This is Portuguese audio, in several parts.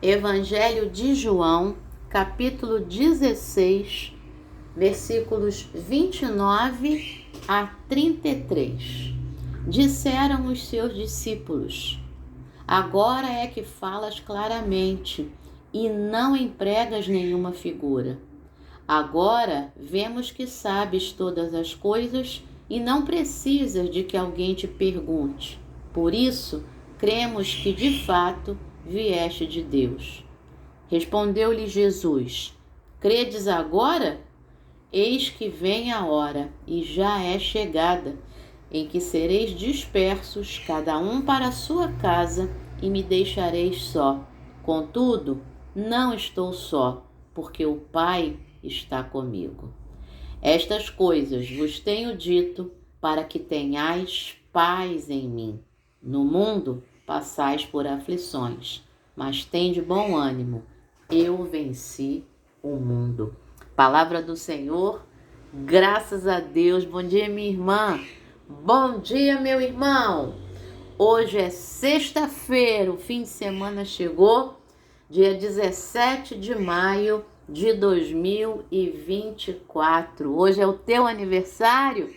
Evangelho de João, capítulo 16, versículos 29 a 33. Disseram os seus discípulos: agora é que falas claramente e não empregas nenhuma figura. Agora vemos que sabes todas as coisas e não precisas de que alguém te pergunte. Por isso, cremos que de fato vieste de Deus. Respondeu-lhe Jesus: credes agora? Eis que vem a hora, e já é chegada, em que sereis dispersos, cada um para a sua casa, e me deixareis só. Contudo, não estou só, porque o Pai está comigo. Estas coisas vos tenho dito, para que tenhais paz em mim. No mundo passais por aflições, mas tende bom ânimo. Eu venci o mundo. Palavra do Senhor, graças a Deus. Bom dia, minha irmã. Bom dia, meu irmão. Hoje é sexta-feira, o fim de semana chegou, dia 17 de maio de 2024. Hoje é o teu aniversário?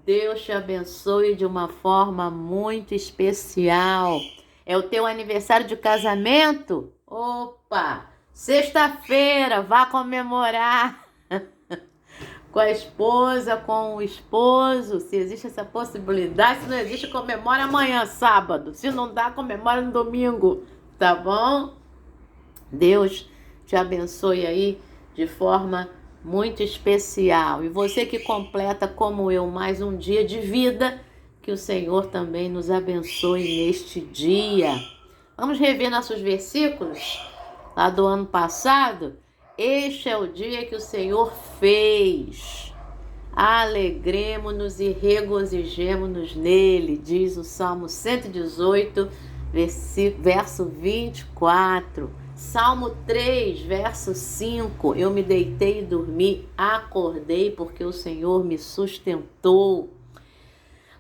Deus te abençoe de uma forma muito especial. É o teu aniversário de casamento? Opa! Sexta-feira, vá comemorar com a esposa, com o esposo, se existe essa possibilidade. Se não existe, comemora amanhã, sábado. Se não dá, comemora no domingo, tá bom? Deus te abençoe aí de forma muito especial. E você que completa, como eu, mais um dia de vida, que o Senhor também nos abençoe neste dia. Vamos rever nossos versículos lá do ano passado? Este é o dia que o Senhor fez. Alegremo-nos e regozijemo-nos nele, diz o Salmo 118, verso 24. Salmo 3, verso 5. Eu me deitei e dormi, acordei porque o Senhor me sustentou.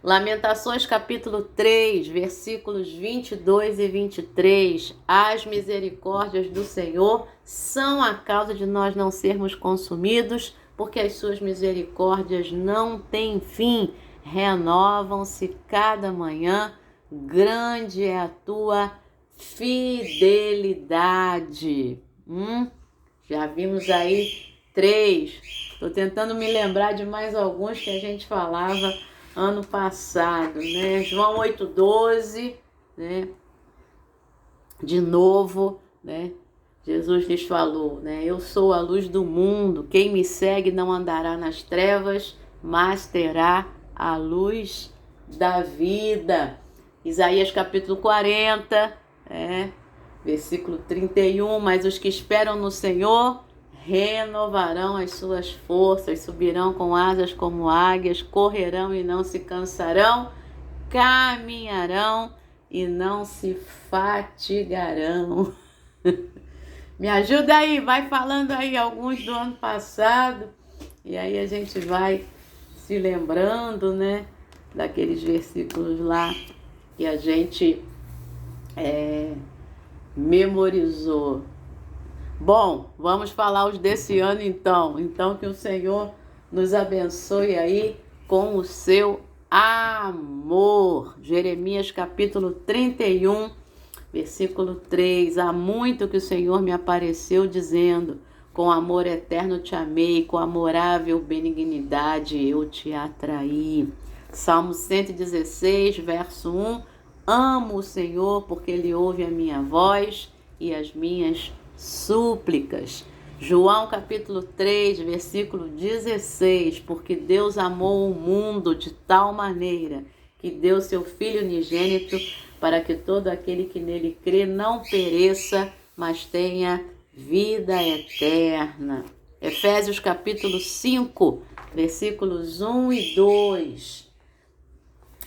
Lamentações capítulo 3, versículos 22 e 23. As misericórdias do Senhor são a causa de nós não sermos consumidos, porque as suas misericórdias não têm fim, renovam-se cada manhã. Grande é a tua fidelidade. Já vimos aí 3. Estou tentando me lembrar de mais alguns que a gente falava ano passado, né? João 8,12, né? De novo, né? Jesus lhes falou, né? Eu sou a luz do mundo. Quem me segue não andará nas trevas, mas terá a luz da vida. Isaías capítulo 40, versículo 31. Mas os que esperam no Senhor renovarão as suas forças, subirão com asas como águias, correrão e não se cansarão, caminharão e não se fatigarão. Me ajuda aí, vai falando aí alguns do ano passado, e aí a gente vai se lembrando, né, daqueles versículos lá que a gente memorizou. Bom, vamos falar os desse ano então. Então que o Senhor nos abençoe aí com o seu amor. Jeremias capítulo 31, versículo 3. Há muito que o Senhor me apareceu dizendo: com amor eterno te amei, com amorável benignidade eu te atraí. Salmo 116, verso 1. Amo o Senhor porque Ele ouve a minha voz e as minhas súplicas. João capítulo 3, versículo 16. Porque Deus amou o mundo de tal maneira que deu seu Filho unigênito, para que todo aquele que nele crê não pereça, mas tenha vida eterna. Efésios capítulo 5, versículos 1 e 2.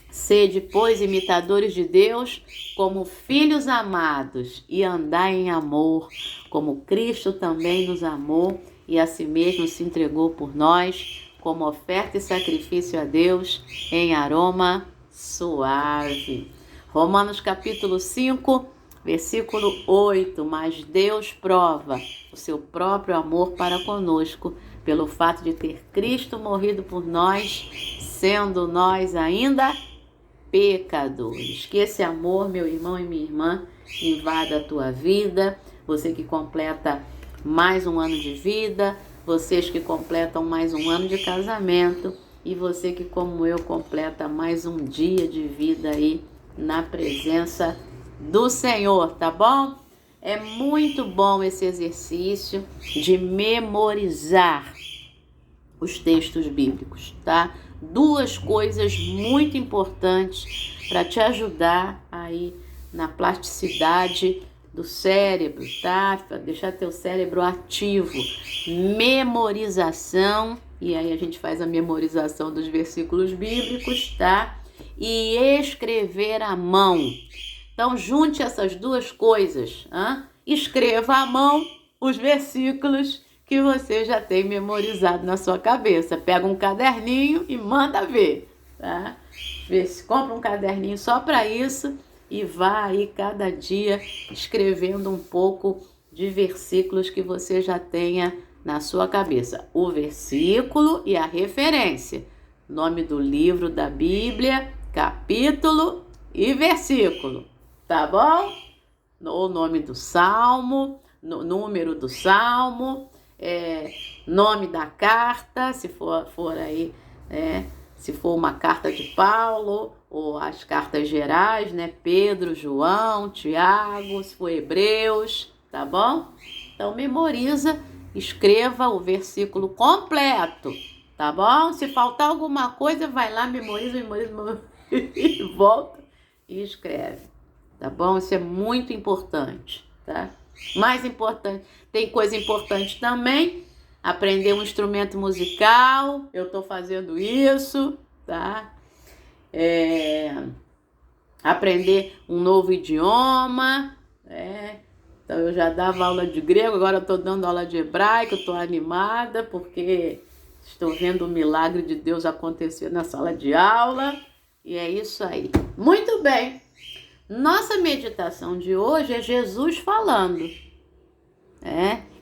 Sede, pois, imitadores de Deus, como filhos amados, e andai em amor, como Cristo também nos amou e a si mesmo se entregou por nós, como oferta e sacrifício a Deus, em aroma suave. Romanos capítulo 5, Versículo 8, mas Deus prova o seu próprio amor para conosco, pelo fato de ter Cristo morrido por nós, sendo nós ainda pecadores. Que esse amor, meu irmão e minha irmã, invada a tua vida, você que completa mais um ano de vida, vocês que completam mais um ano de casamento e você que, como eu, completa mais um dia de vida aí na presença do Senhor, tá bom? É muito bom esse exercício de memorizar os textos bíblicos, tá? Duas coisas muito importantes para te ajudar aí na plasticidade do cérebro, tá? Para deixar teu cérebro ativo. Memorização, e aí a gente faz a memorização dos versículos bíblicos, tá? E escrever à mão. Então, junte essas duas coisas. Escreva à mão os versículos que você já tem memorizado na sua cabeça. Pega um caderninho e manda ver. Tá? Compra um caderninho só para isso e vá aí cada dia escrevendo um pouco de versículos que você já tenha na sua cabeça. O versículo e a referência. Nome do livro da Bíblia, capítulo e versículo. Tá bom? O nome do salmo, número do salmo, nome da carta, se for aí, se for uma carta de Paulo, ou as cartas gerais, né? Pedro, João, Tiago, se for Hebreus, tá bom? Então memoriza, escreva o versículo completo, tá bom? Se faltar alguma coisa, vai lá, memoriza e volta e escreve. Tá bom? Isso é muito importante, tá? Mais importante, tem coisa importante também, aprender um instrumento musical, eu tô fazendo isso, tá? Aprender um novo idioma, então eu já dava aula de grego, agora eu tô dando aula de hebraico, eu tô animada porque estou vendo o milagre de Deus acontecer na sala de aula, e é isso aí. Muito bem! Nossa meditação de hoje é Jesus falando.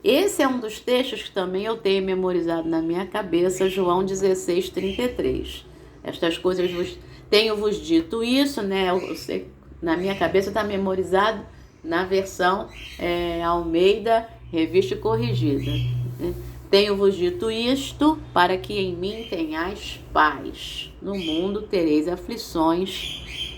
Esse é um dos textos que também eu tenho memorizado na minha cabeça, João 16, 33. Estas coisas tenho-vos dito isso, né? Eu sei, na minha cabeça está memorizado na versão Almeida, revista e corrigida. Tenho-vos dito isto para que em mim tenhais paz. No mundo tereis aflições,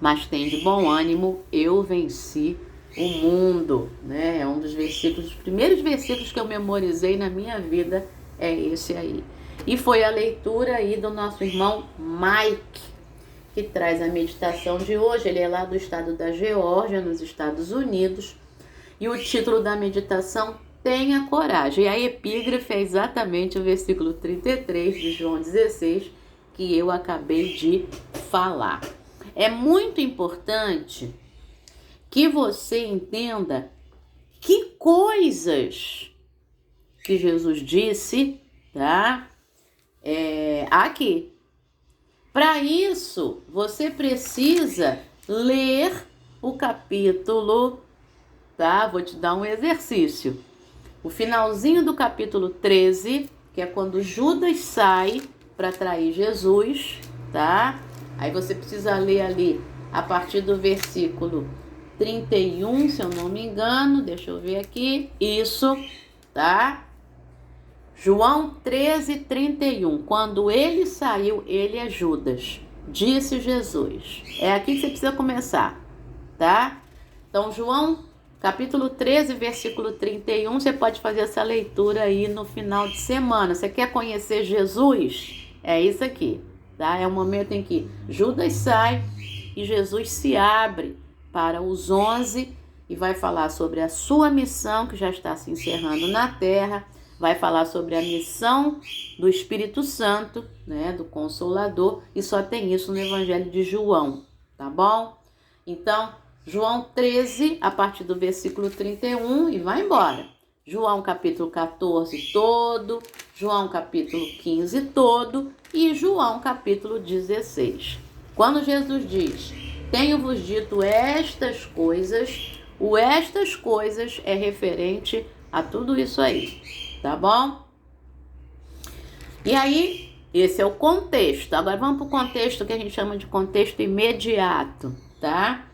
mas tem de bom ânimo, eu venci o mundo, né? É um dos versículos, os primeiros versículos que eu memorizei na minha vida é esse aí. E foi a leitura aí do nosso irmão Mike, que traz a meditação de hoje. Ele é lá do estado da Geórgia, nos Estados Unidos. E o título da meditação, Tenha Coragem. E a epígrafe é exatamente o versículo 33 de João 16, que eu acabei de falar. É muito importante que você entenda que coisas que Jesus disse, tá? Aqui. Para isso, você precisa ler o capítulo, tá? Vou te dar um exercício. O finalzinho do capítulo 13, que é quando Judas sai para trair Jesus, tá? Aí você precisa ler ali a partir do versículo 31, se eu não me engano, deixa eu ver aqui, isso, tá? João 13, 31, quando ele saiu, ele é Judas, disse Jesus. É aqui que você precisa começar, tá? Então, João, capítulo 13, versículo 31, você pode fazer essa leitura aí no final de semana. Você quer conhecer Jesus? É isso aqui. Tá? É o momento em que Judas sai e Jesus se abre para os 11 e vai falar sobre a sua missão, que já está se encerrando na terra, vai falar sobre a missão do Espírito Santo, né, do Consolador, e só tem isso no Evangelho de João, tá bom? Então, João 13, a partir do versículo 31, e vai embora. João capítulo 14 todo, João capítulo 15 todo e João capítulo 16. Quando Jesus diz, tenho-vos dito estas coisas. O estas coisas é referente a tudo isso aí, tá bom? E aí, esse é o contexto. Agora vamos para o contexto que a gente chama de contexto imediato, tá?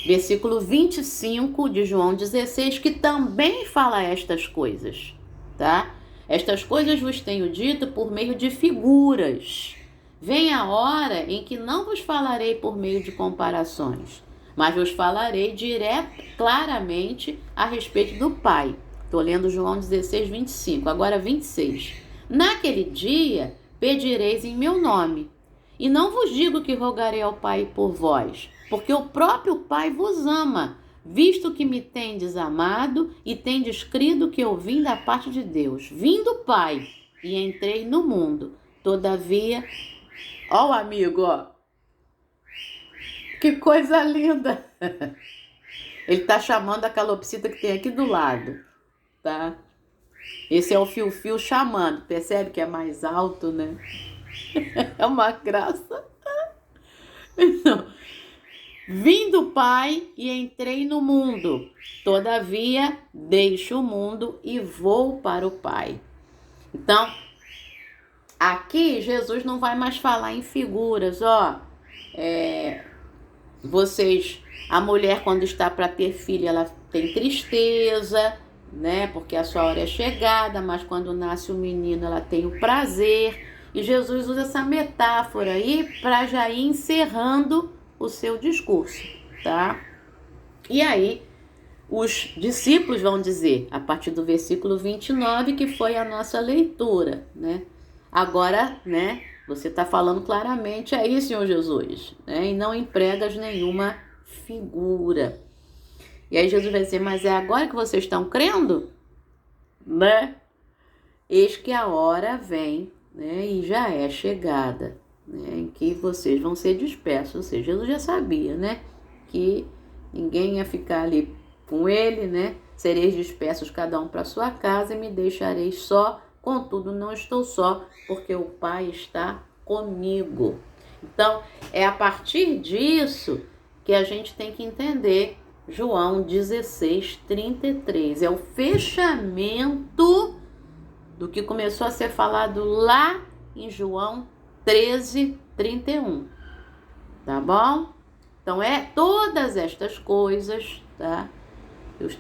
Versículo 25 de João 16, que também fala estas coisas, tá? Estas coisas vos tenho dito por meio de figuras. Vem a hora em que não vos falarei por meio de comparações, mas vos falarei claramente a respeito do Pai. Estou lendo João 16, 25, agora 26. Naquele dia pedireis em meu nome, e não vos digo que rogarei ao Pai por vós, porque o próprio Pai vos ama, visto que me tendes amado e tendes crido que eu vim da parte de Deus. Vim do Pai e entrei no mundo. Todavia, ó o amigo, ó. Que coisa linda. Ele tá chamando a calopsita que tem aqui do lado, tá? Esse é o fio-fio chamando. Percebe que é mais alto, né? É uma graça. Então, vim do Pai e entrei no mundo. Todavia, deixo o mundo e vou para o Pai. Então, aqui Jesus não vai mais falar em figuras, ó. A mulher quando está para ter filho, ela tem tristeza, né? Porque a sua hora é chegada, mas quando nasce o menino, ela tem o prazer. E Jesus usa essa metáfora aí para já ir encerrando o seu discurso, tá? E aí, os discípulos vão dizer, a partir do versículo 29, que foi a nossa leitura, né? Agora, né, você está falando claramente aí, Senhor Jesus, né? E não empregas nenhuma figura. E aí Jesus vai dizer, mas é agora que vocês estão crendo? Né? Eis que a hora vem, né, e já é chegada, né, em que vocês vão ser dispersos. Ou seja, Jesus já sabia, né, que ninguém ia ficar ali com ele, né? Sereis dispersos cada um para sua casa e me deixareis só. Contudo, não estou só, porque o Pai está comigo. Então, é a partir disso que a gente tem que entender João 16, 33. É o fechamento do que começou a ser falado lá em João 13, 31. Tá bom? Então, todas estas coisas, tá?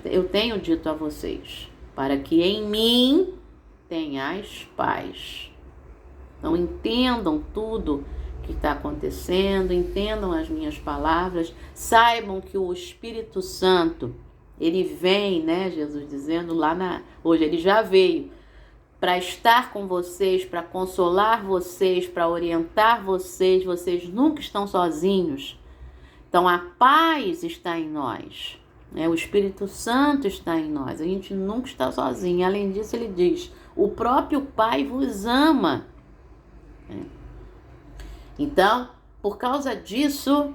Eu tenho dito a vocês, para que em mim tenhais paz. Então, entendam tudo que está acontecendo, entendam as minhas palavras, saibam que o Espírito Santo, ele vem, né, Jesus dizendo hoje ele já veio, para estar com vocês, para consolar vocês, para orientar vocês. Vocês nunca estão sozinhos. Então, a paz está em nós, né? O Espírito Santo está em nós. A gente nunca está sozinho. Além disso, ele diz, o próprio Pai vos ama. Então, por causa disso,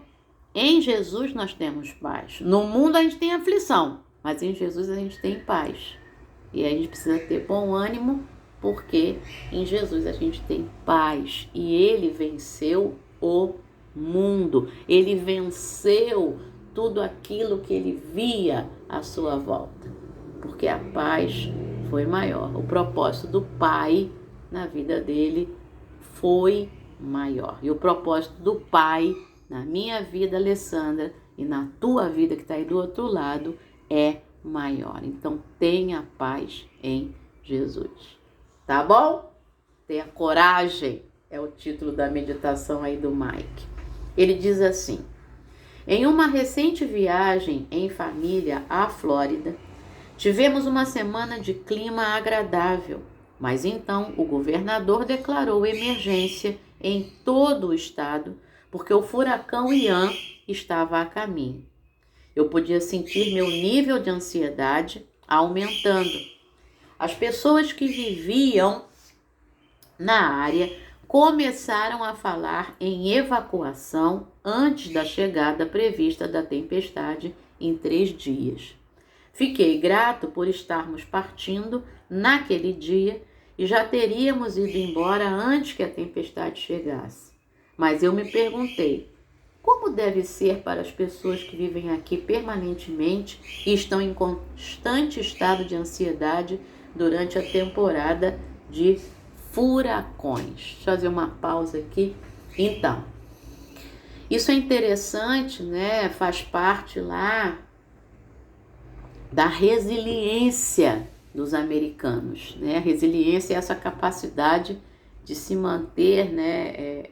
em Jesus nós temos paz. No mundo a gente tem aflição, mas em Jesus a gente tem paz. E aí a gente precisa ter bom ânimo, porque em Jesus a gente tem paz. E ele venceu o mundo. Ele venceu tudo aquilo que ele via à sua volta. Porque a paz foi maior. O propósito do Pai na vida dele foi maior. E o propósito do Pai na minha vida, Alessandra, e na tua vida que está aí do outro lado, é maior. Então, tenha paz em Jesus. Tá bom? Tenha coragem, é o título da meditação aí do Mike. Ele diz assim, em uma recente viagem em família à Flórida, tivemos uma semana de clima agradável, mas então o governador declarou emergência em todo o estado, porque o furacão Ian estava a caminho. Eu podia sentir meu nível de ansiedade aumentando. As pessoas que viviam na área começaram a falar em evacuação antes da chegada prevista da tempestade em 3 dias. Fiquei grato por estarmos partindo naquele dia e já teríamos ido embora antes que a tempestade chegasse. Mas eu me perguntei, como deve ser para as pessoas que vivem aqui permanentemente e estão em constante estado de ansiedade durante a temporada de furacões? Deixa eu fazer uma pausa aqui. Então, isso é interessante, né? Faz parte lá da resiliência dos americanos, né? A resiliência é essa capacidade de se manter, né,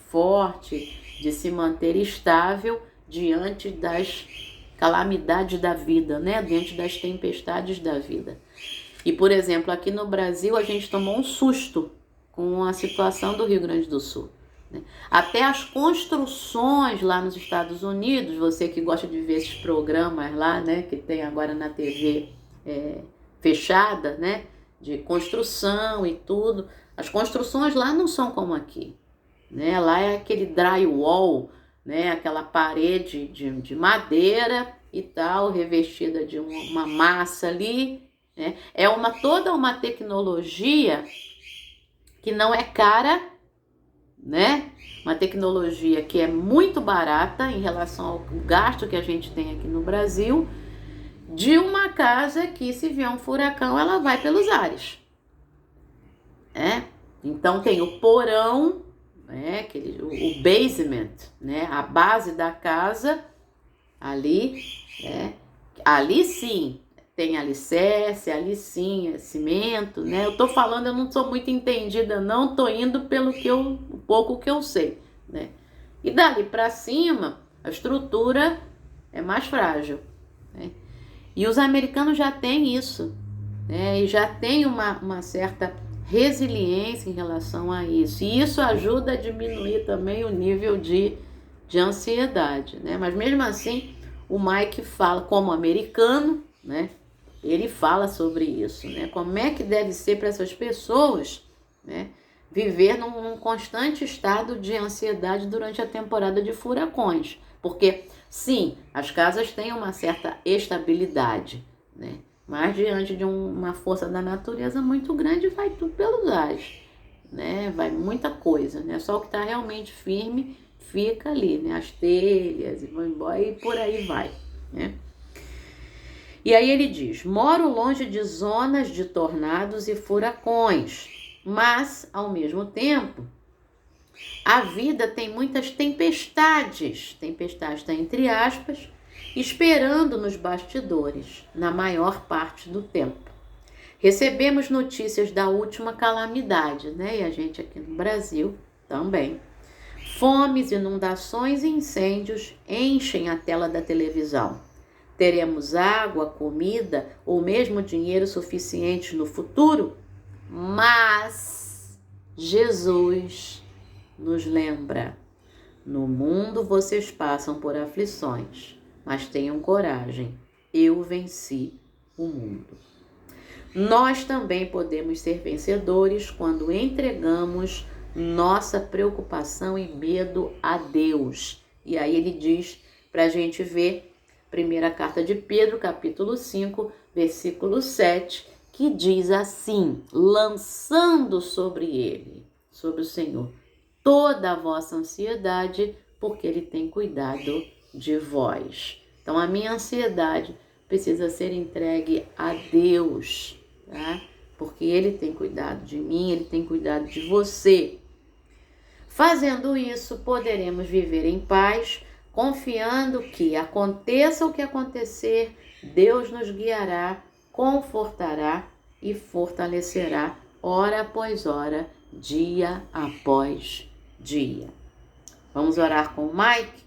forte, de se manter estável diante das calamidades da vida, né? Diante das tempestades da vida. E, por exemplo, aqui no Brasil a gente tomou um susto com a situação do Rio Grande do Sul. Até as construções lá nos Estados Unidos, você que gosta de ver esses programas lá, né, que tem agora na TV fechada, né, de construção e tudo, as construções lá não são como aqui, né? Lá é aquele drywall, né, aquela parede de madeira e tal, revestida de uma massa ali, né? É toda uma tecnologia que não é cara, né? Uma tecnologia que é muito barata em relação ao gasto que a gente tem aqui no Brasil, de uma casa que, se vier um furacão, ela vai pelos ares. Então tem o porão, né? O basement, né? A base da casa, ali, né? Ali sim tem alicerce, ali sim é cimento, né? Eu tô falando, eu não sou muito entendida, não, tô indo pelo o pouco que eu sei, né? E dali para cima, a estrutura é mais frágil, né? E os americanos já têm isso, né? E já tem uma certa resiliência em relação a isso. E isso ajuda a diminuir também o nível de ansiedade, né? Mas mesmo assim, o Mike fala, como americano, né? Ele fala sobre isso, né? Como é que deve ser para essas pessoas, né, viver num constante estado de ansiedade durante a temporada de furacões. Porque, sim, as casas têm uma certa estabilidade, né? Mas diante de uma força da natureza muito grande, vai tudo pelos ares, né? Vai muita coisa, né? Só o que está realmente firme fica ali, né? As telhas e vão embora e por aí vai, né? E aí ele diz, moro longe de zonas de tornados e furacões, mas, ao mesmo tempo, a vida tem muitas tempestades está entre aspas, esperando nos bastidores, na maior parte do tempo. Recebemos notícias da última calamidade, né? E a gente aqui no Brasil também. Fomes, inundações e incêndios enchem a tela da televisão. Teremos água, comida ou mesmo dinheiro suficiente no futuro? Mas Jesus nos lembra: no mundo vocês passam por aflições, mas tenham coragem, eu venci o mundo. Nós também podemos ser vencedores quando entregamos nossa preocupação e medo a Deus. E aí ele diz para a gente ver primeira carta de Pedro, capítulo 5, versículo 7, que diz assim, lançando sobre ele, sobre o Senhor, toda a vossa ansiedade, porque ele tem cuidado de vós. Então a minha ansiedade precisa ser entregue a Deus, tá? Porque ele tem cuidado de mim, ele tem cuidado de você. Fazendo isso, poderemos viver em paz, confiando que, aconteça o que acontecer, Deus nos guiará, confortará e fortalecerá hora após hora, dia após dia. Vamos orar com o Mike?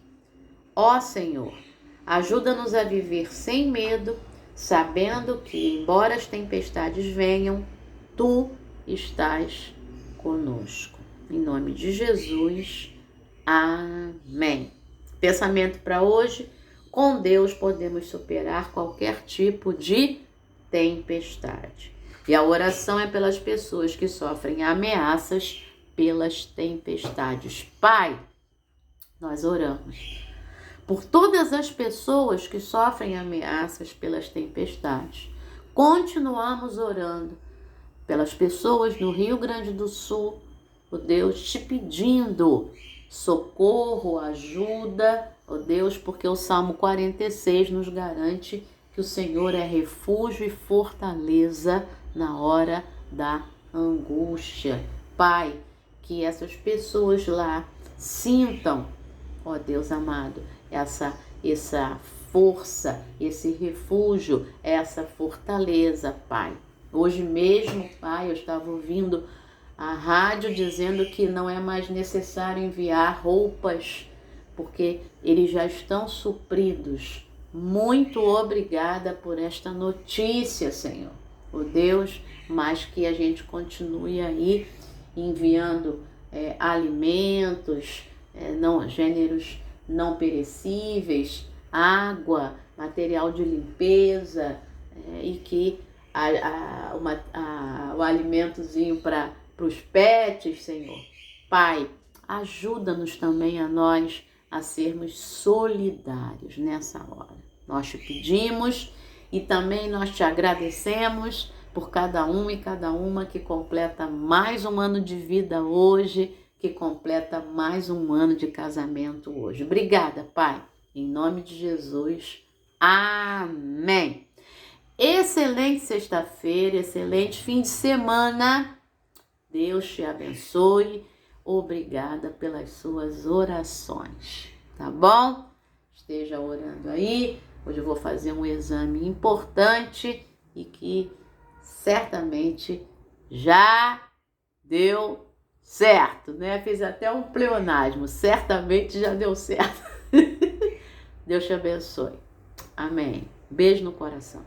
Ó Senhor, ajuda-nos a viver sem medo, sabendo que, embora as tempestades venham, Tu estás conosco. Em nome de Jesus, amém. Pensamento para hoje: com Deus podemos superar qualquer tipo de tempestade. E a oração é pelas pessoas que sofrem ameaças pelas tempestades. Pai, nós oramos por todas as pessoas que sofrem ameaças pelas tempestades. Continuamos orando pelas pessoas no Rio Grande do Sul, ó Deus, te pedindo socorro, ajuda, ó Deus, porque o Salmo 46 nos garante que o Senhor é refúgio e fortaleza na hora da angústia. Pai, que essas pessoas lá sintam, ó Deus amado, essa força, esse refúgio, essa fortaleza, Pai. Hoje mesmo, Pai, eu estava ouvindo a rádio dizendo que não é mais necessário enviar roupas, porque eles já estão supridos. Muito obrigada por esta notícia, Senhor. Ó Deus, mas que a gente continue aí enviando alimentos, gêneros não perecíveis, água, material de limpeza, e que o alimentozinho para os pets, Senhor. Pai, ajuda-nos também a nós a sermos solidários nessa hora. Nós te pedimos e também nós te agradecemos por cada um e cada uma que completa mais um ano de vida hoje, que completa mais um ano de casamento hoje. Obrigada, Pai. Em nome de Jesus. Amém. Excelente sexta-feira, excelente fim de semana. Deus te abençoe. Obrigada pelas suas orações, tá bom? Esteja orando aí. Hoje eu vou fazer um exame importante e que certamente já deu certo, né? Fiz até um pleonasmo. Certamente já deu certo. Deus te abençoe. Amém. Beijo no coração.